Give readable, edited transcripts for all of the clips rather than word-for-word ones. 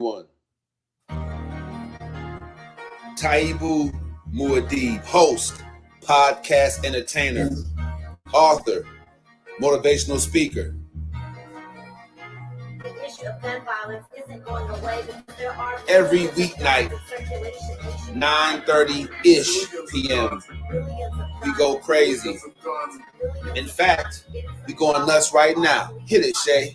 One. Taibu Muad'Dib, host, podcast entertainer, author, motivational speaker. The issue of gun violence isn't going away because there are every weeknight, 9:30-ish p.m. We go crazy. In fact, we going nuts right now. Hit it, Shay.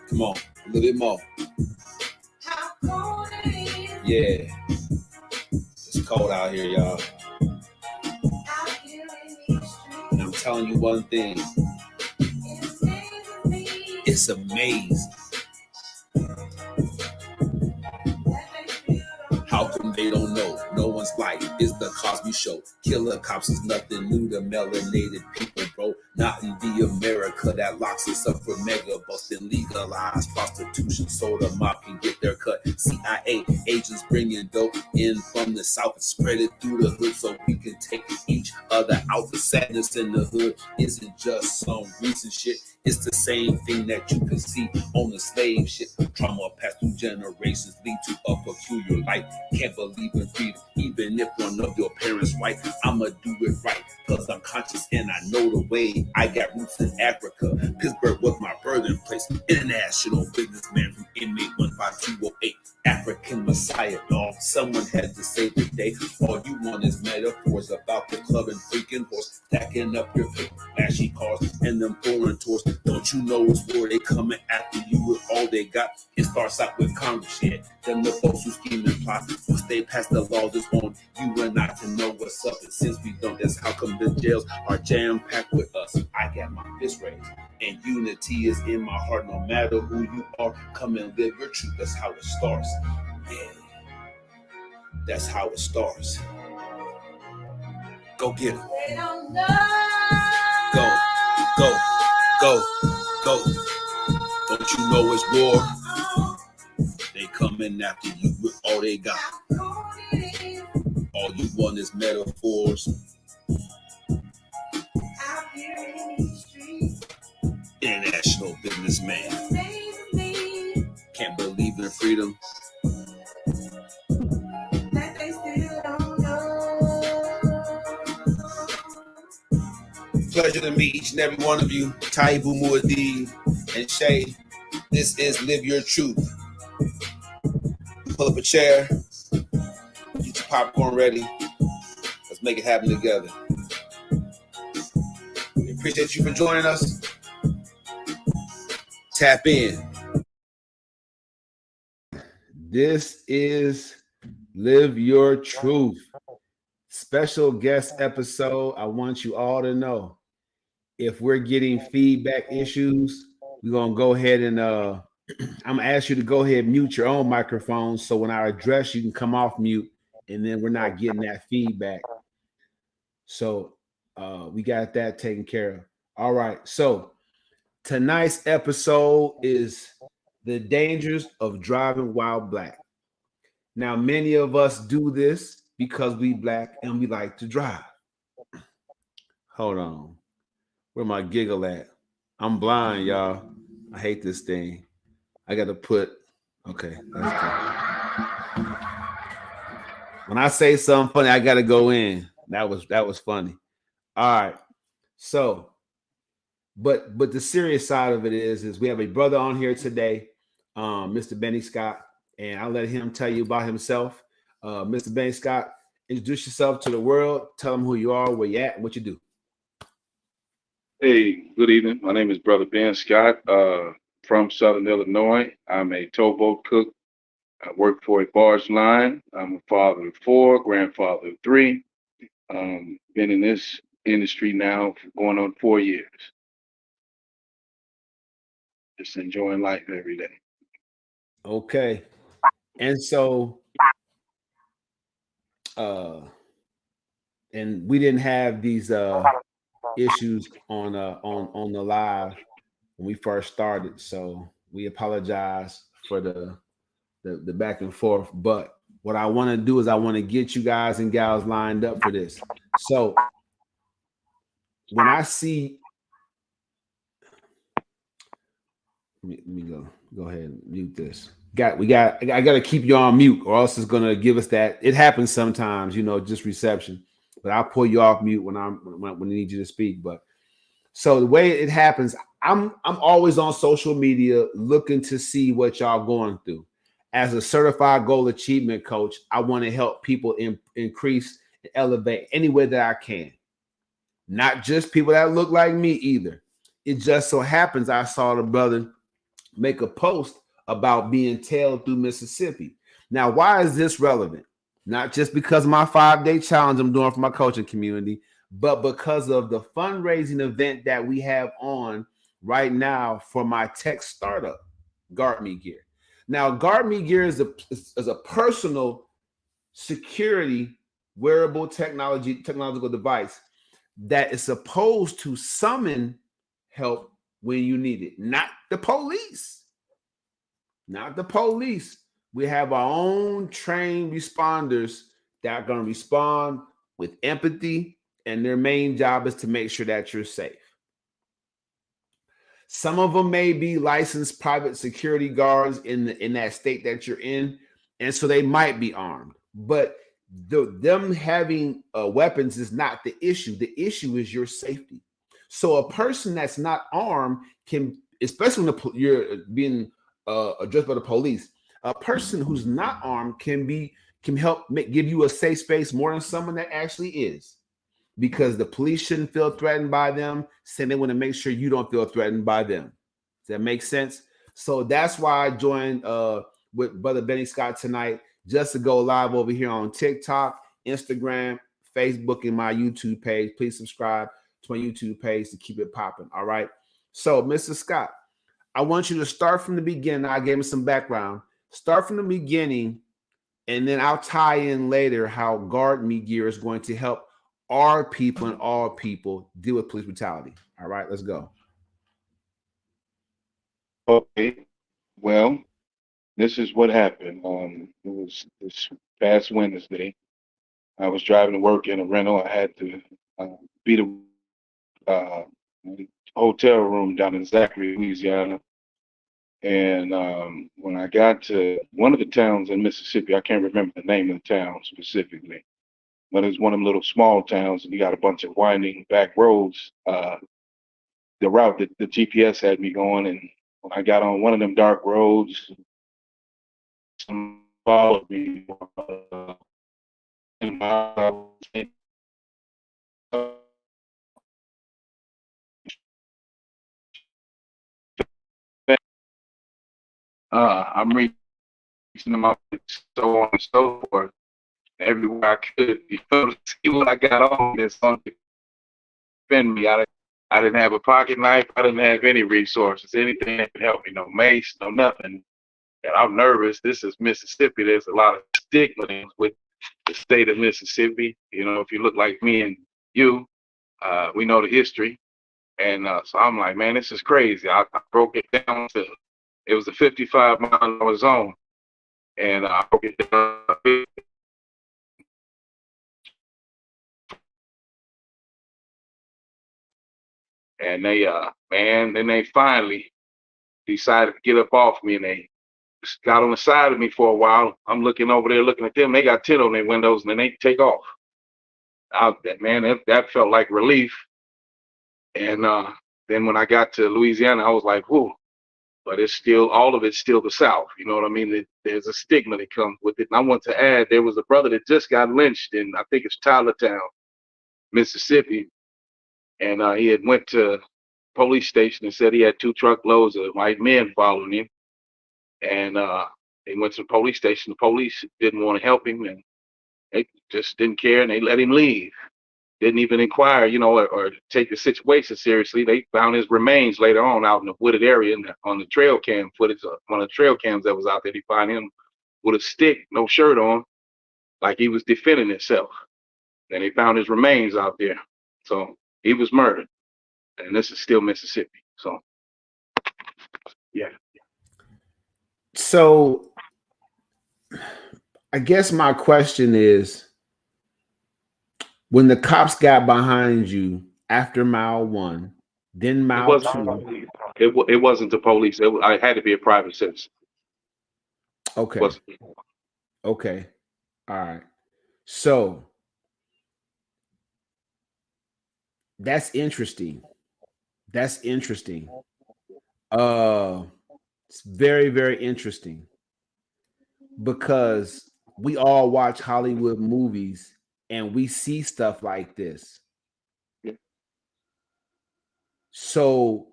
Come on, a little bit more. Yeah. It's cold out here, y'all. And I'm telling you one thing. It's amazing. How come they don't know? No one's life is the Cosby Show. Killer cops is nothing new to melanated people, bro. Not in the America that locks us up for mega busting, legalized prostitution so the mob can get their cut. CIA agents bringing dope in from the south and spread it through the hood so we can take each other out. The sadness in the hood isn't just some recent shit. It's the same thing that you can see on the slave ship. Trauma passed through generations lead to a peculiar life. Can't believe in freedom, even if one of your parents right. I'ma do it right, cause I'm conscious and I know the way. I got roots in Africa. Pittsburgh was my birthing place. International businessman from inmate 15208. African Messiah, dog. Someone had to save the day. All you want is metaphors about the club and freaking horse. Stacking up your paper, flashy cars, and them foreign tours. Don't you know it's where they coming after you with all they got? It starts out with Congress, yeah. Them the folks who scheme and plot. Once they pass the laws, it's on you and I to know what's up. And since we don't, that's how come the jails are jam-packed with us. I got my fist raised. And unity is in my heart. No matter who you are, come and live your truth. That's how it starts. Yeah. That's how it starts. Go get it. They don't know. Go, go, go, go. Don't you know it's war? They coming after you with all they got. All you want is metaphors. International businessman. Can't believe in freedom. Pleasure to meet each and every one of you. Taibu Muad'Dib and Shay. This is Live Your Truth. Pull up a chair. Get your popcorn ready. Let's make it happen together. We appreciate you for joining us. Tap in. This is Live Your Truth. Special guest episode. I want you all to know if we're getting feedback issues, we're going to go ahead and I'm going to ask you to go ahead and mute your own microphone so when I address you can come off mute and then we're not getting that feedback. So we got that taken care of. All right. So tonight's episode is the dangers of driving while black. Now, many of us do this because we black and we like to drive. Hold on. Where my giggle at? I'm blind, y'all. I hate this thing. I got to put, okay. That's good. When I say something funny, I got to go in. That was funny. All right. So, but the serious side of it is we have a brother on here today, Mr. Benny Scott, and I'll let him tell you about himself. Mr. Benny Scott, introduce yourself to the world. Tell them who you are, where you at, and what you do. Hey, good evening. My name is Brother Ben Scott from Southern Illinois. I'm a towboat cook. I work for a barge line. I'm a father of 4, grandfather of 3. Been in this industry now for going on 4 years. Just enjoying life every day. Okay. And so, and we didn't have these issues on the live when we first started, so we apologize for the back and forth. But what I want to do is I want to get you guys and gals lined up for this. So when I see, let me go ahead and mute this. I got to keep you on mute, or else it's gonna give us that. It happens sometimes, just reception. But I'll pull you off mute when I need you to speak. But so the way it happens, I'm always on social media looking to see what y'all going through. As a certified goal achievement coach, I want to help people increase and elevate any way that I can. Not just people that look like me either. It just so happens I saw the brother make a post about being tailed through Mississippi. Now, why is this relevant? Not just because of my 5-day challenge I'm doing for my coaching community, but because of the fundraising event that we have on right now for my tech startup, Guard Me Gear. Now, Guard Me Gear is a personal security wearable technological device that is supposed to summon help when you need it, not the police. Not the police. We have our own trained responders that are going to respond with empathy, and their main job is to make sure that you're safe. Some of them may be licensed private security guards in that state that you're in, and so they might be armed. But them having weapons is not the issue. The issue is your safety. So a person that's not armed can, especially when you're being addressed by the police, a person who's not armed can help give you a safe space more than someone that actually is, because the police shouldn't feel threatened by them, so they want to make sure you don't feel threatened by them. Does that make sense? So that's why I joined with Brother Benny Scott tonight, just to go live over here on TikTok, Instagram, Facebook, and my YouTube page. Please subscribe to my YouTube page to keep it popping. All right. So, Mr. Scott, I want you to start from the beginning. I gave him some background. Start from the beginning, and then I'll tie in later how Guard Me Gear is going to help our people and all people deal with police brutality. All right, let's go. Okay. Well, this is what happened. It was this past Wednesday. I was driving to work in a rental. I had to be the hotel room down in Zachary, Louisiana. And when I got to one of the towns in Mississippi, I can't remember the name of the town specifically, but it's one of them little small towns, and you got a bunch of winding back roads. The route that the GPS had me going, and when I got on one of them dark roads, some followed me. I'm reaching them up, so on and so forth, everywhere I could, to see what I got on this on to defend me. I didn't have a pocket knife. I didn't have any resources, anything that could help me. No mace, no nothing. And I'm nervous. This is Mississippi. There's a lot of stigma with the state of Mississippi. If you look like me and you, we know the history. And so I'm like, man, this is crazy. I broke it down to, it was a 55-mile zone. And I broke it down. And then they finally decided to get up off me, and they got on the side of me for a while. I'm looking over there, looking at them. They got tint on their windows, and then they take off. That felt like relief. And then when I got to Louisiana, I was like, whoa. But all of it's still the South. You know what I mean? There's a stigma that comes with it. And I want to add, there was a brother that just got lynched in, I think it's Tylertown, Mississippi. And he had went to police station and said he had 2 truckloads of white men following him. And he went to the police station. The police didn't want to help him, and they just didn't care, and they let him leave. Didn't even inquire, or take the situation seriously. They found his remains later on out in the wooded area on the trail cam footage. One of the trail cams that was out there, they found him with a stick, no shirt on, like he was defending himself. And they found his remains out there. So he was murdered. And this is still Mississippi. So, yeah. So I guess my question is, when the cops got behind you after mile 1, then It mile wasn't. 2. It wasn't the police. I had to be a private citizen. Okay. Was Okay. All right. So that's interesting. That's interesting. It's very, very interesting because we all watch Hollywood movies and we see stuff like this. So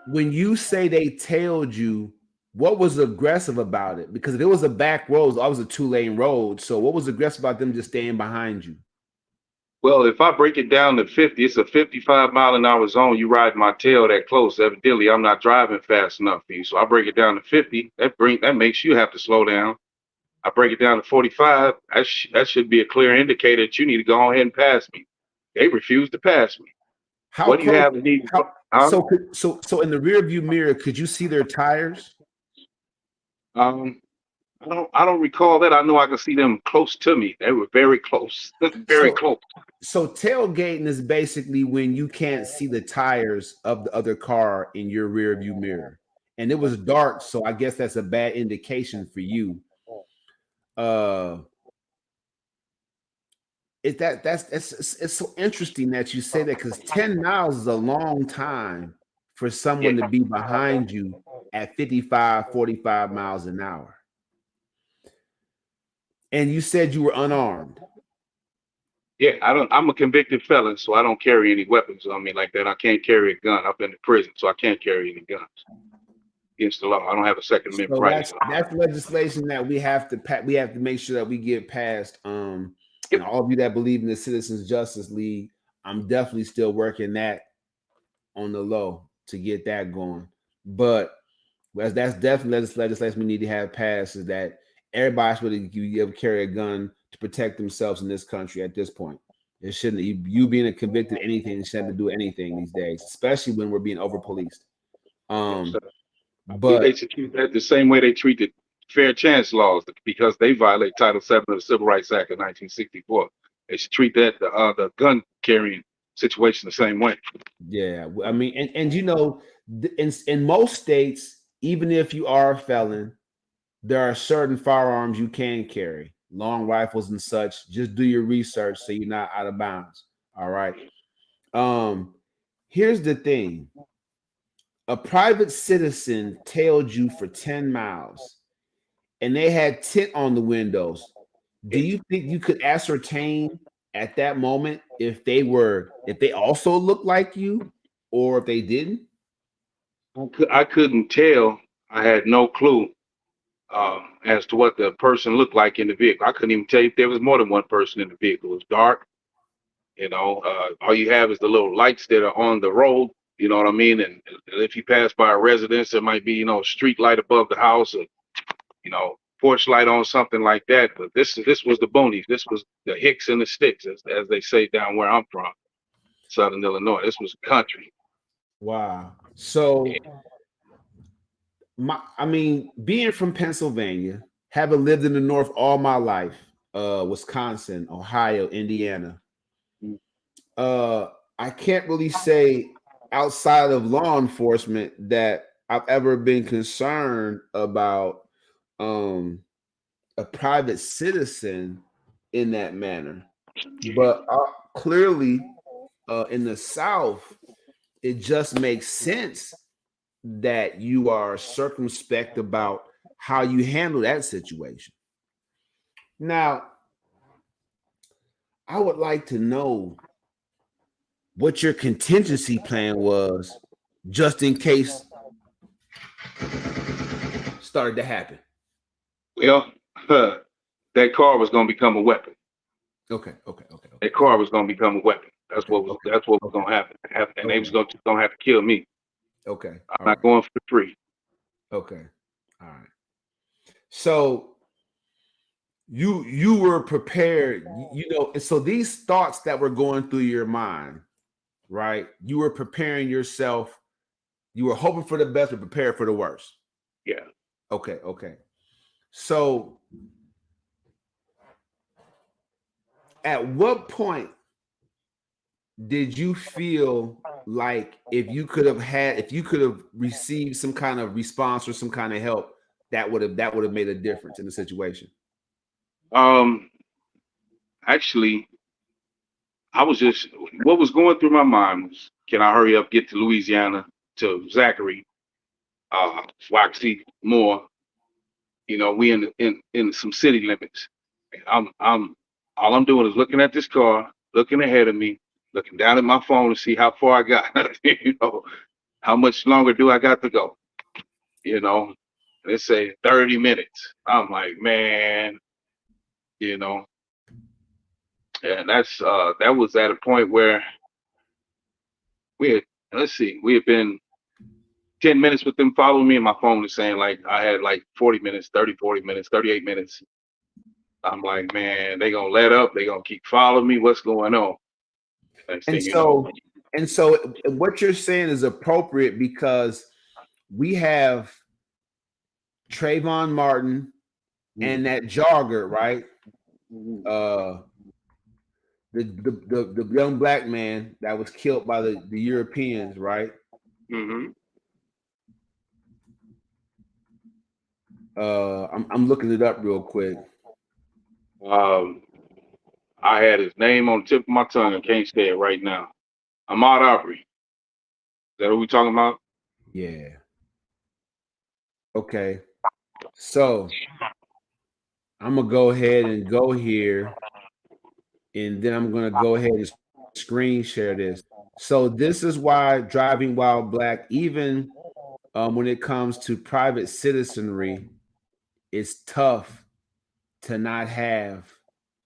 when you say they tailed you, what was aggressive about it? Because if it was a back road, it was a 2-lane road. So what was aggressive about them just staying behind you? Well, if I break it down to 50, it's a 55-mile-an-hour zone. You ride my tail that close. Evidently, I'm not driving fast enough for you. So I break it down to 50. That makes you have to slow down. I break it down to 45. That should be a clear indicator that you need to go ahead and pass me. They refuse to pass me. How What do you close? have in these? So in the rear view mirror, could you see their tires? Um, I don't recall that. I know I can see them close to me. They were very close, very close. So tailgating is basically when you can't see the tires of the other car in your rear view mirror. And it was dark, so I guess that's a bad indication for you. It's so interesting that you say that because 10 miles is a long time for someone to be behind you at 55, 45 miles an hour. And you said you were unarmed. Yeah, I'm a convicted felon, so I don't carry any weapons on me like that. I can't carry a gun. I've been to prison, so I can't carry any guns against the law. I don't have a Second Amendment So right. that's legislation that we have to make sure that we get passed. And all of you that believe in the Citizens Justice League, I'm definitely still working that on the low to get that going. But that's definitely legislation we need to have passed, is that everybody should be able to carry a gun to protect themselves in this country at this point. It shouldn't, you being a convicted anything shouldn't do anything these days, especially when we're being over policed. But they should treat that the same way they treated fair chance laws, because they violate Title VII of the Civil Rights Act of 1964. They should treat that the gun carrying situation the same way. Yeah, I mean, and you know, in most states, even if you are a felon, there are certain firearms you can carry, long rifles and such. Just do your research so you're not out of bounds. All right. Here's the thing. A private citizen tailed you for 10 miles and they had tint on the windows. Do you think you could ascertain at that moment if they also looked like you or if they didn't? I couldn't tell. I had no clue as to what the person looked like in the vehicle. I couldn't even tell you if there was more than one person in the vehicle. It was dark. All you have is the little lights that are on the road. You know what I mean? And if you pass by a residence, there might be, a street light above the house, or, porch light on, something like that. But this was the boonies. This was the hicks and the sticks, as they say down where I'm from, Southern Illinois. This was country. Wow. So, being from Pennsylvania, having lived in the North all my life, Wisconsin, Ohio, Indiana, I can't really say outside of law enforcement that I've ever been concerned about a private citizen in that manner. But clearly, in the South, it just makes sense that you are circumspect about how you handle that situation. Now, I would like to know what your contingency plan was just in case started to happen. Well, that car was going to become a weapon. Okay. That car was going to become a weapon. That's what was going to happen. And they was going to have to kill me. Okay. I'm not going for free. Okay. All right. So you were prepared, so these thoughts that were going through your mind, right? You were preparing yourself. You were hoping for the best, but prepared for the worst. Yeah. Okay. So at what point did you feel like if you could have received some kind of response or some kind of help, that would have made a difference in the situation? Actually, what was going through my mind was, can I hurry up, get to Louisiana, to Zachary, so I can see more. You know, we in some city limits. I'm all I'm doing is looking at this car, looking ahead of me, looking down at my phone to see how far I got. You know, how much longer do I got to go? You know, let's say 30 minutes. I'm like, man, you know, and that was at a point where we had, we had been 10 minutes with them following me, and my phone is saying like I had like 40 minutes, 30, 40 minutes, 38 minutes. I'm like, man, they gonna let up, they gonna keep following me. What's going on? Next And thing you know. so what you're saying is appropriate because we have Trayvon Martin and that jogger, right? The young black man that was killed by the Europeans, right? Mm-hmm. I'm looking it up real quick. I had his name on the tip of my tongue. I can't say it right now. Ahmaud Arbery. Is that what we talking about? Yeah. Okay. So I'm gonna go ahead and go here, and then I'm gonna go ahead and screen share this. So this is why driving while black, even when it comes to private citizenry, it's tough to not have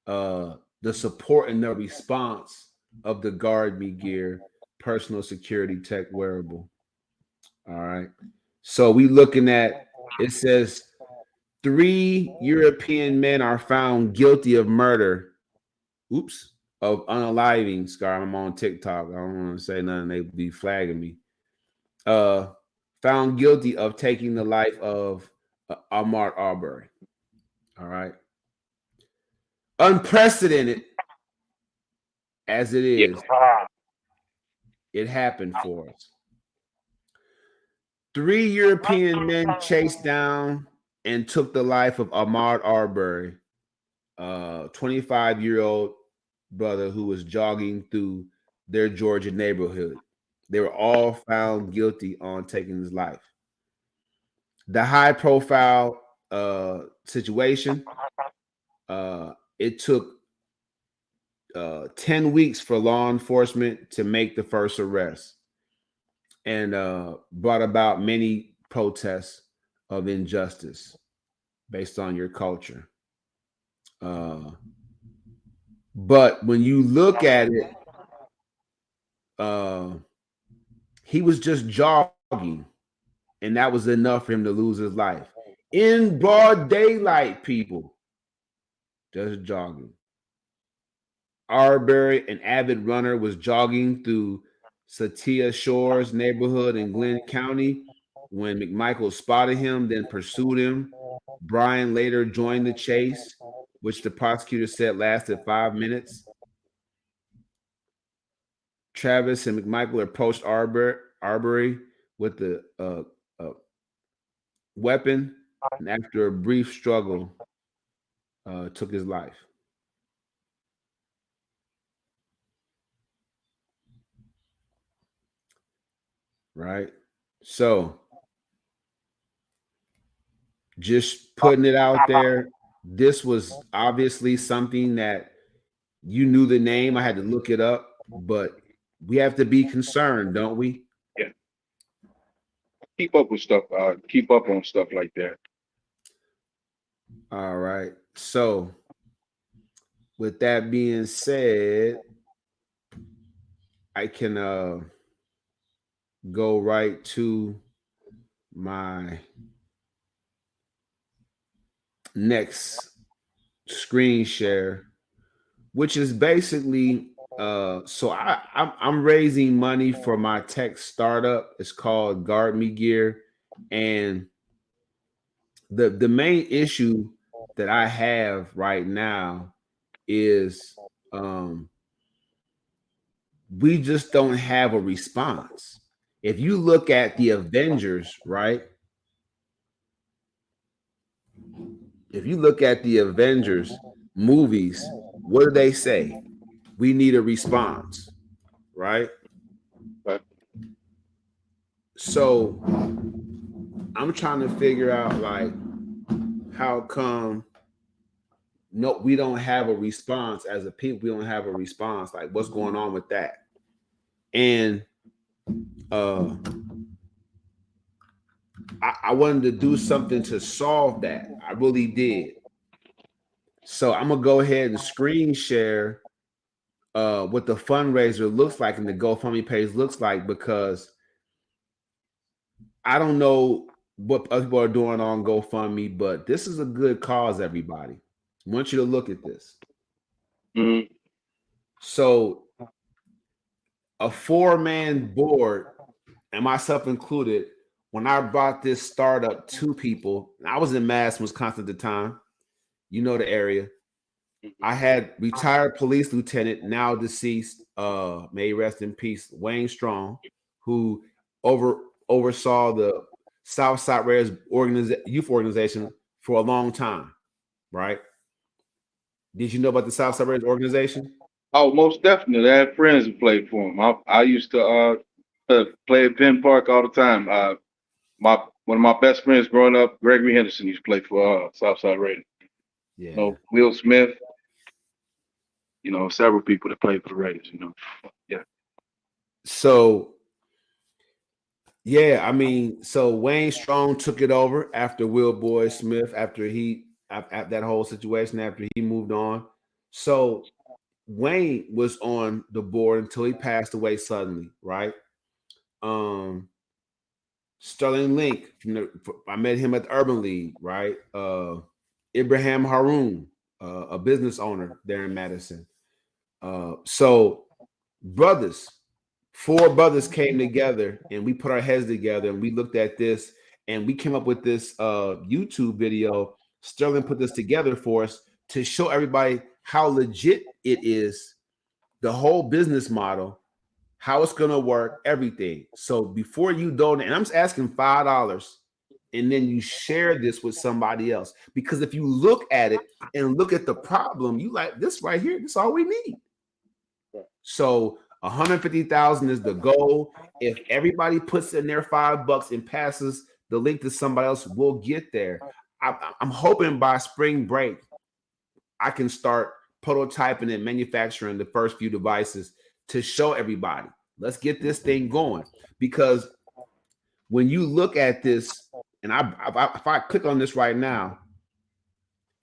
the support and the response of the Guard Me gear, personal security tech wearable. All right. So we looking at, it says 3 European men are found guilty of murder. Oops. Of unaliving. Scar, I'm on TikTok. I don't want to say nothing. They be flagging me. Found guilty of taking the life of Ahmaud Arbery. All right. Unprecedented as it is, it happened for us. 3 European men chased down and took the life of Ahmaud Arbery, 25-year-old brother who was jogging through their Georgia neighborhood. They were all found guilty on taking his life. The high-profile situation, it took 10 weeks for law enforcement to make the first arrest, and brought about many protests of injustice based on your culture. But when you look at it, he was just jogging, and that was enough for him to lose his life in broad daylight. People just jogging. Arbery, an avid runner, was jogging through Satia Shores neighborhood in Glenn County when McMichael spotted him, then pursued him. Brian later joined the chase, which the prosecutor said lasted 5 minutes. Travis and McMichael approached Arbery with the weapon, and after a brief struggle, took his life. Right? So, just putting it out there, this was obviously something that you knew the name. I had to look it up, but we have to be concerned, don't we? Yeah. Keep up with stuff. Keep up on stuff like that. All right. So, with that being said, I can go right to my next screen share, which is basically so I'm raising money for my tech startup. It's called Guard Me Gear, and the main issue that I have right now is We just don't have a response. If you look at the Avengers, right? If you look at the Avengers movies, what do they say? We need a response, right? Right. So I'm trying to figure out like how come we don't have a response as a people. We don't have a response. Like what's going on with that? And I wanted to do something to solve that. I really did. So I'm gonna go ahead and screen share what the fundraiser looks like and the GoFundMe page looks like, because I don't know what other people are doing on GoFundMe, but this is a good cause, everybody. I want you to look at this. Mm-hmm. So a 4-man board, and myself included, when I brought this startup to people, I was in Madison, Wisconsin at the time. You know the area. I had retired police lieutenant, now deceased, may he rest in peace, Wayne Strong, who oversaw the Southside Raiders youth organization for a long time, right? Did you know about the Southside Raiders organization? Oh, most definitely. I had friends who played for him. I used to play at Penn Park all the time. One of my best friends growing up, Gregory Henderson, used to play for Southside Raiders. Yeah. You know, Will Smith. You know, several people that played for the Raiders. You know, yeah. So, yeah, I mean, so Wayne Strong took it over after Will Boy Smith, after that whole situation, after he moved on. So Wayne was on the board until he passed away suddenly, right? Sterling Link, I met him at the Urban League, right? Ibrahim Haroon, a business owner there in Madison. So brothers, 4 brothers came together and we put our heads together and we looked at this and we came up with this YouTube video. Sterling put this together for us to show everybody how legit it is, the whole business model, how it's going to work, everything. So before you donate, and I'm just asking $5, and then you share this with somebody else. Because if you look at it and look at the problem, you like this right here, this is all we need. So 150,000 is the goal. If everybody puts in their $5 and passes the link to somebody else, we'll get there. I'm hoping by spring break, I can start prototyping and manufacturing the first few devices to show everybody. Let's get this thing going. Because when you look at this, and if I click on this right now,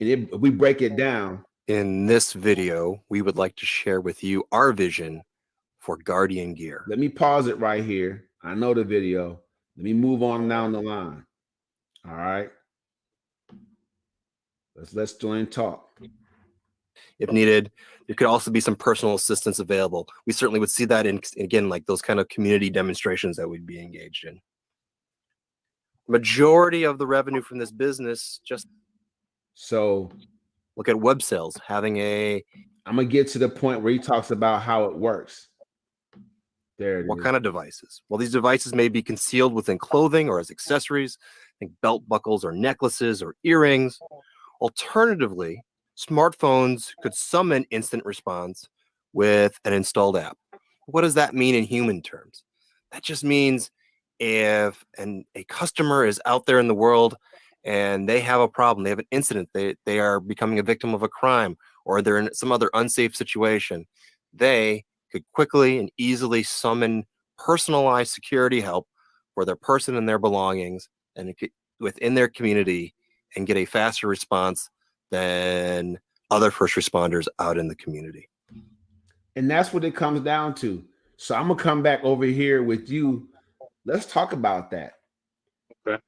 and we break it down. In this video, we would like to share with you our vision for Guardian Gear. Let me pause it right here. I know the video. Let me move on down the line. All right. Let's join talk. If needed, there could also be some personal assistance available. We certainly would see that in, again, like those kind of community demonstrations that we'd be engaged in. Majority of the revenue from this business, just so look at web sales, having I'm going to get to the point where he talks about how it works. There it is. What kind of devices? Well, these devices may be concealed within clothing or as accessories, think belt buckles or necklaces or earrings. Alternatively, smartphones could summon instant response with an installed app. What does that mean in human terms? That just means if a customer is out there in the world and they have a problem, they have an incident, they are becoming a victim of a crime, or they're in some other unsafe situation, they could quickly and easily summon personalized security help for their person and their belongings and within their community and get a faster response than other first responders out in the community. And that's what it comes down to. So I'm going to come back over here with you. Let's talk about that. Okay.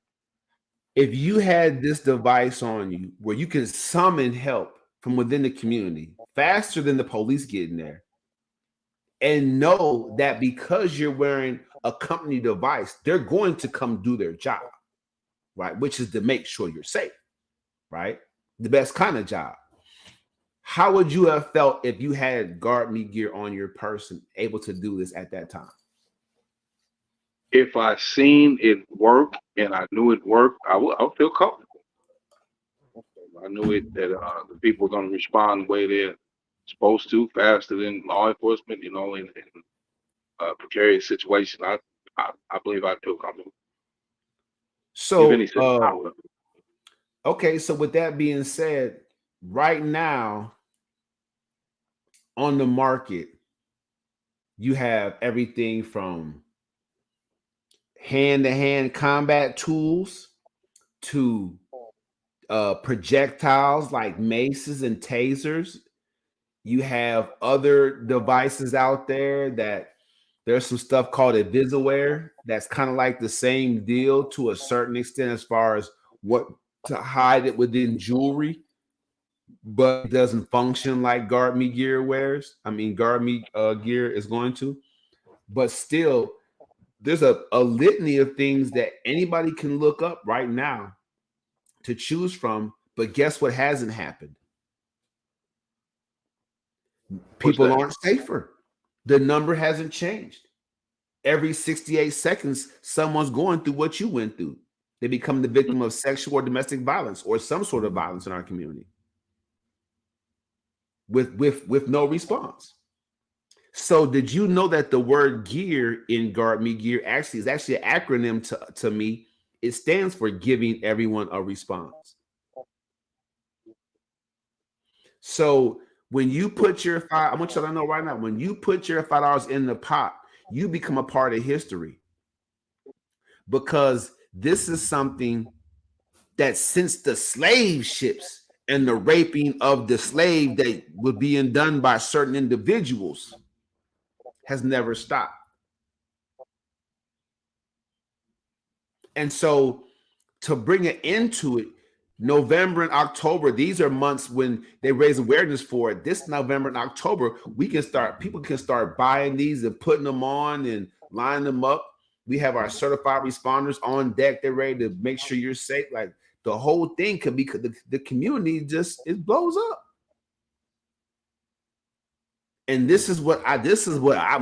If you had this device on you where you can summon help from within the community faster than the police getting there, and know that because you're wearing a company device, they're going to come do their job, right? Which is to make sure you're safe, right? The best kind of job. How would you have felt if you had guard meat gear on your person, able to do this at that time? If I seen it work and I knew it worked, I would feel comfortable. I knew it that the people were going to respond the way they're supposed to, faster than law enforcement. You know, in precarious situation, I believe I'd feel comfortable. If So, anything, I would. okay. So with that being said, right now on the market, you have everything from hand-to-hand combat tools to projectiles like maces and tasers. You have other devices out there that there's some stuff called Invisaware that's kind of like the same deal to a certain extent as far as what to hide it within jewelry, but it doesn't function like guard me gear wears. I mean, guard me gear is going to, but still, there's a litany of things that anybody can look up right now to choose from. But guess what hasn't happened? What's People that? aren't safer. The number hasn't changed. Every 68 seconds, someone's going through what you went through. They become the victim of sexual or domestic violence or some sort of violence in our community with no response. So did you know that the word gear in guard me gear actually is actually an acronym to me? It stands for giving everyone a response. So when you put your I want you to know right now, when you put your $5 in the pot, you become a part of history, because this is something that since the slave ships and the raping of the slave that was being done by certain individuals has never stopped. And so to bring it into it, November and October, these are months when they raise awareness for it. This November and October, people can start buying these and putting them on and lining them up. We have our certified responders on deck. They're ready to make sure you're safe. Like the whole thing could be, the community just, it blows up. And this is what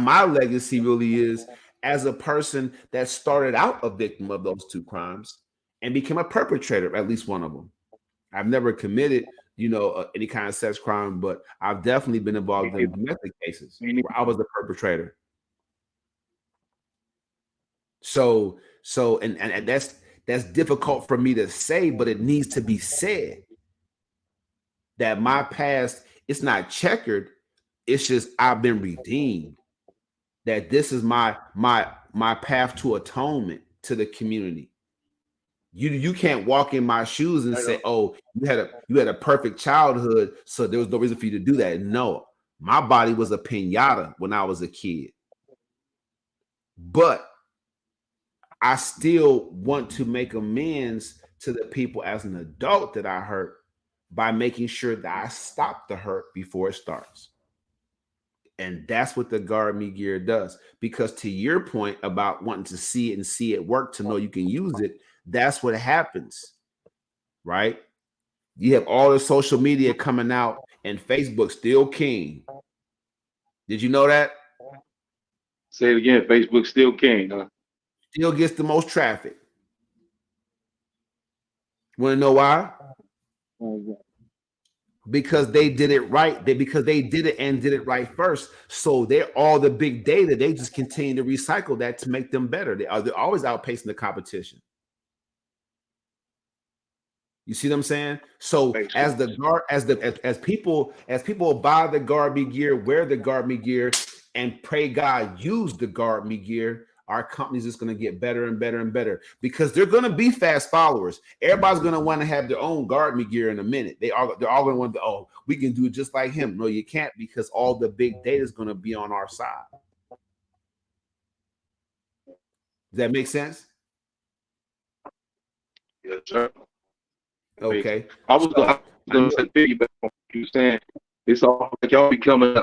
my legacy really is, as a person that started out a victim of those two crimes and became a perpetrator of at least one of them. I've never committed, any kind of sex crime, but I've definitely been involved in domestic cases where I was the perpetrator. So and that's difficult for me to say, but it needs to be said that my past, it's not checkered. It's just I've been redeemed. That this is my path to atonement to the community. You can't walk in my shoes and say, "Oh, you had a perfect childhood, so there was no reason for you to do that." No, my body was a piñata when I was a kid, but I still want to make amends to the people as an adult that I hurt by making sure that I stop the hurt before it starts. And that's what the guard me gear does. Because to your point about wanting to see it and see it work to know you can use it, that's what happens, right? You have all the social media coming out and Facebook still king. Did you know that? Say it again. Facebook still king, huh? Still gets the most traffic. Want to know why? Because they did it right. Because they did it and did it right first. So they're all the big data. They just continue to recycle that to make them better. They're always outpacing the competition. You see what I'm saying? So as people buy the guard me gear, wear the guard me gear, and pray God use the guard me gear, our company's just going to get better and better and better, because they're going to be fast followers. Everybody's going to want to have their own guard me gear in a minute. They're all going to want to, oh, we can do it just like him. No, you can't, because all the big data is going to be on our side. Does that make sense? Yes, sir. Okay. I was going to say piggyback on what you were saying. It's all like y'all becoming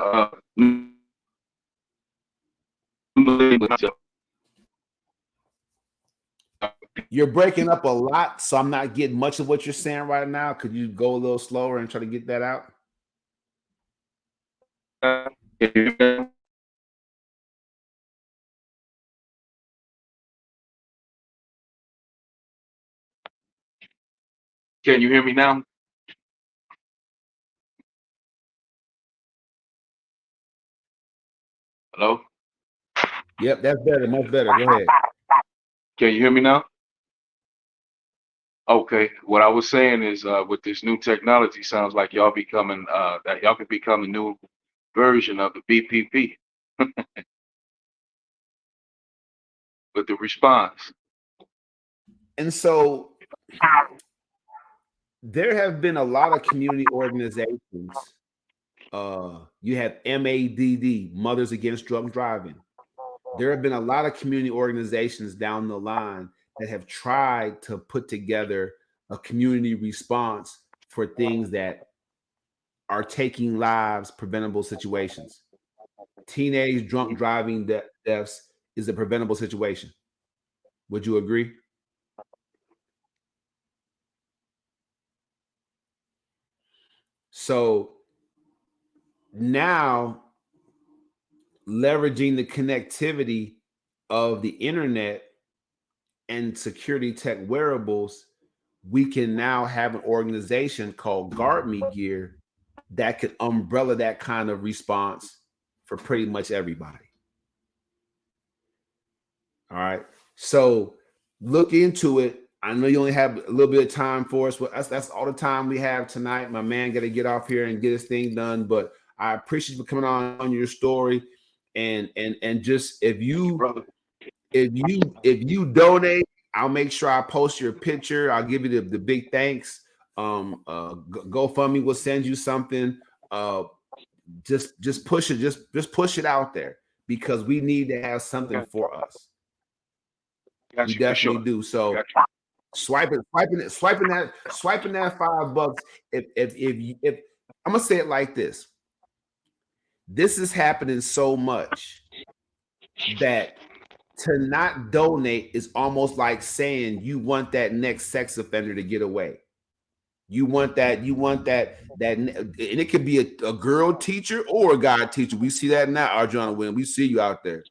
You're breaking up a lot, so I'm not getting much of what you're saying right now. Could you go a little slower and try to get that out? Can you hear me now? Hello? Yep, that's better, much better. Go ahead. Can you hear me now? Okay. What I was saying is, with this new technology, sounds like y'all becoming that y'all could become a new version of the BPP with the response. And so there have been a lot of community organizations. You have MADD, Mothers Against Drunk Driving. There have been a lot of community organizations down the line that have tried to put together a community response for things that are taking lives, preventable situations. Teenage drunk driving deaths is a preventable situation. Would you agree? So now, leveraging the connectivity of the internet and security tech wearables, we can now have an organization called Guard Me Gear that could umbrella that kind of response for pretty much everybody. All right. So look into it. I know you only have a little bit of time for us, but that's all the time we have tonight. My man got to get off here and get his thing done. But I appreciate you coming on your story. And just if you donate, I'll make sure I post your picture. I'll give you the big thanks. GoFundMe will send you something. Just push it, just push it out there because we need to have something for us. We definitely do. So swiping that $5. If I'm gonna say it like this, this is happening so much that to not donate is almost like saying you want that next sex offender to get away. You want that, and it could be a girl teacher or a guy teacher. We see that now, Arjuna Wynn. We see you out there.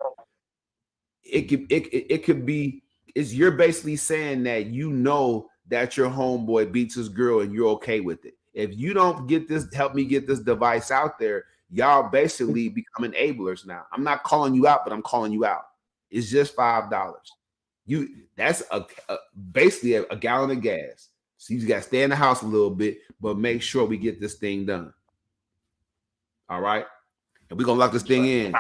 It could be, is you're basically saying that you know that your homeboy beats his girl and you're okay with it. If you don't get this, help me get this device out there, y'all basically become enablers now. I'm not calling you out, but I'm calling you out. It's just $5. That's basically a gallon of gas. So you got to stay in the house a little bit, but make sure we get this thing done. All right. And we're gonna lock this thing in.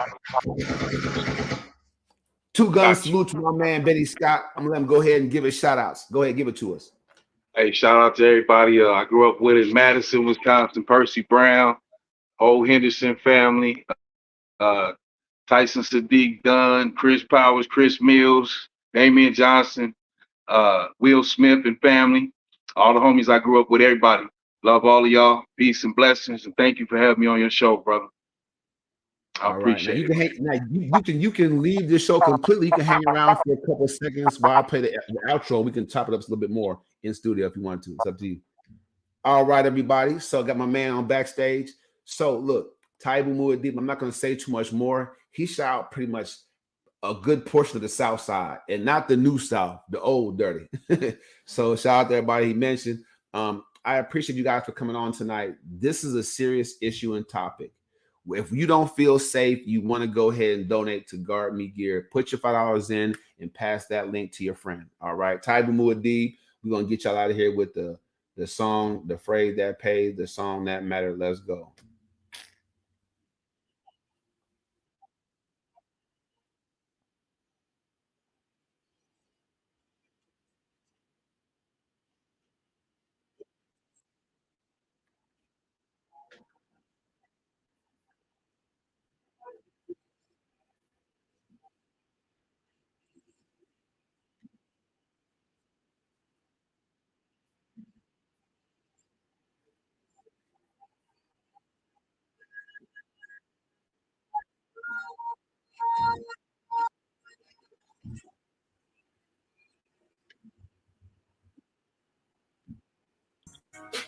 Two gun salute to my man Benny Scott. I'm gonna let him go ahead and give his shout outs. Go ahead, give it to us. Hey, shout out to everybody. I grew up with it. Madison, Wisconsin, Percy Brown, whole Henderson family, Tyson Sadiq Dunn, Chris Powers, Chris Mills, Damian Johnson, Will Smith and family. All the homies I grew up with, everybody. Love all of y'all. Peace and blessings. And thank you for having me on your show, brother. I appreciate it. You can leave the show completely. You can hang around for a couple of seconds while I play the outro. We can chop it up a little bit more in studio if you want to. It's up to you. All right, everybody. So I got my man on backstage. So look, Taibu Muad'Dib, I'm not going to say too much more. He shot out pretty much a good portion of the South Side and not the new South, the old dirty. So shout out to everybody he mentioned. I appreciate you guys for coming on tonight. This is a serious issue and topic. If you don't feel safe, you want to go ahead and donate to Guard Me Gear. Put your $5 in and pass that link to your friend. All right. Taibu Muad'Dib, we're going to get y'all out of here with the song, The Phrase That Pays, the song that mattered. Let's go.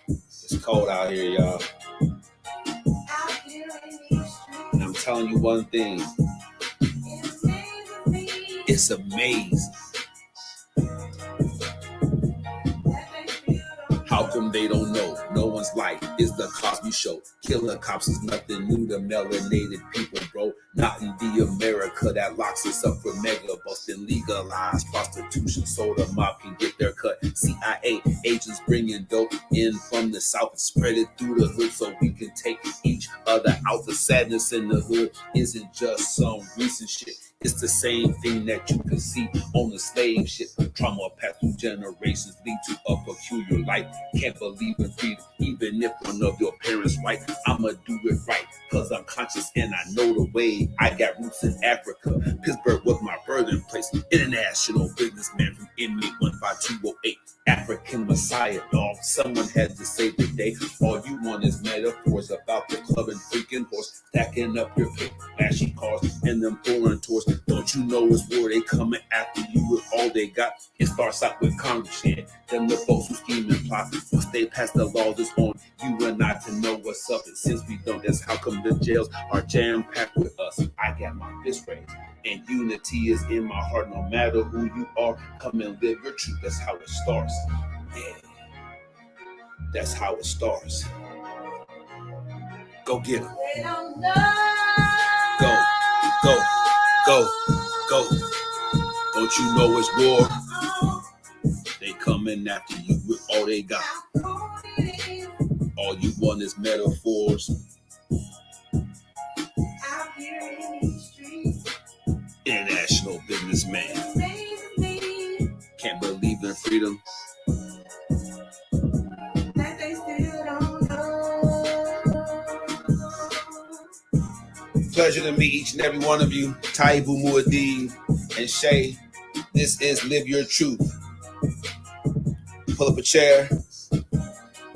It's cold out here, y'all. Out here in these streets. telling you one thing. It's amazing. How come they don't know? No one's life is the Cosby Show. Killer cops is nothing new to melanated people, bro. Not in the America that locks us up for mega busting, legalized prostitution so the mob can get their cut. CIA agents bringing dope in from the south and spread it through the hood so we can take each other out. The sadness in the hood isn't just some recent shit. It's the same thing that you can see on the slave ship. Trauma passed through generations lead to a peculiar life. Can't believe in freedom, even if one of your parents right. I'ma do it right, cause I'm conscious and I know the way. I got roots in Africa. Pittsburgh was my birthplace. International businessman from inmate 15208. African Messiah, dog. Someone had to save the day. All you want is metaphors about the club and freaking horse. Stacking up your paper, flashy cars, and them foreign tours. Don't you know it's war? They coming after you with all they got. It starts out with Congress, yeah. Them the folks who scheme and plot. Once they pass the laws, it's on you and I to know what's up. And since we don't, that's how come the jails are jam-packed with us. I got my fist raised, and unity is in my heart. No matter who you are, come and live your truth. That's how it starts. Yeah, that's how it starts. Go get 'em. Go, go, go, go. Don't you know it's war? They coming after you with all they got. All you want is metaphors. International businessman. Can't believe in freedom. Pleasure to meet each and every one of you. Taibu, Muad'Dib, and Shay. This is Live Your Truth. Pull up a chair.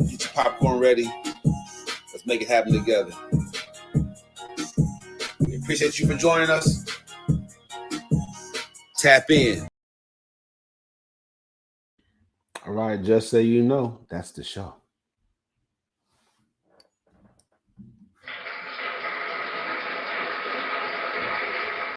Get your popcorn ready. Let's make it happen together. We appreciate you for joining us. Tap in. All right, just so you know, that's the show.